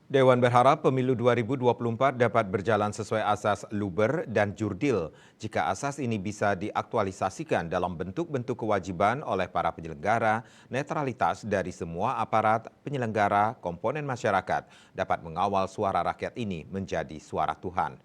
Dewan berharap pemilu 2024 dapat berjalan sesuai asas luber dan jurdil jika asas ini bisa diaktualisasikan dalam bentuk-bentuk kewajiban oleh para penyelenggara, netralitas dari semua aparat penyelenggara komponen masyarakat dapat mengawal suara rakyat ini menjadi suara Tuhan.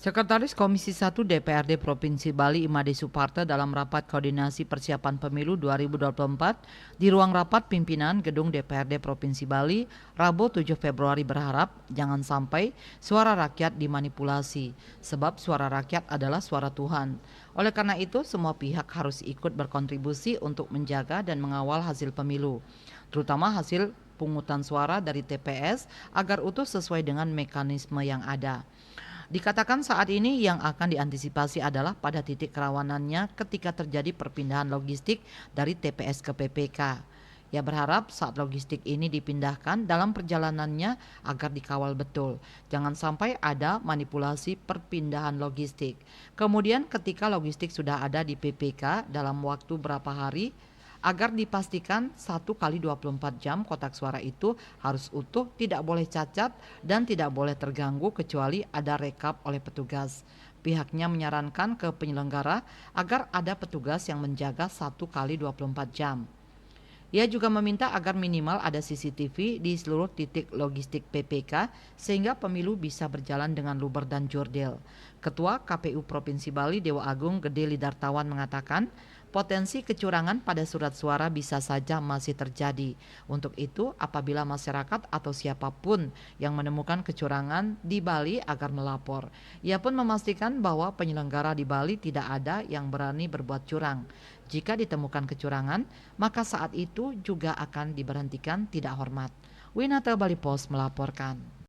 Sekretaris Komisi 1 DPRD Provinsi Bali Imade Suparta dalam rapat koordinasi persiapan pemilu 2024 di ruang rapat pimpinan Gedung DPRD Provinsi Bali Rabu 7 Februari berharap jangan sampai suara rakyat dimanipulasi sebab suara rakyat adalah suara Tuhan. Oleh karena itu semua pihak harus ikut berkontribusi untuk menjaga dan mengawal hasil pemilu, terutama hasil pungutan suara dari TPS agar utuh sesuai dengan mekanisme yang ada. Dikatakan saat ini yang akan diantisipasi adalah pada titik kerawanannya ketika terjadi perpindahan logistik dari TPS ke PPK. Ia berharap saat logistik ini dipindahkan dalam perjalanannya agar dikawal betul. Jangan sampai ada manipulasi perpindahan logistik. Kemudian ketika logistik sudah ada di PPK dalam waktu berapa hari, agar dipastikan 1 kali 24 jam kotak suara itu harus utuh, tidak boleh cacat dan tidak boleh terganggu kecuali ada rekap oleh petugas. Pihaknya menyarankan ke penyelenggara agar ada petugas yang menjaga 1 kali 24 jam. Ia juga meminta agar minimal ada CCTV di seluruh titik logistik PPK sehingga pemilu bisa berjalan dengan luber dan jurdil. Ketua KPU Provinsi Bali Dewa Agung Gede Lidartawan mengatakan potensi kecurangan pada surat suara bisa saja masih terjadi. Untuk itu, apabila masyarakat atau siapapun yang menemukan kecurangan di Bali agar melapor. Ia pun memastikan bahwa penyelenggara di Bali tidak ada yang berani berbuat curang. Jika ditemukan kecurangan, maka saat itu juga akan diberhentikan tidak hormat. Winata Bali Post melaporkan.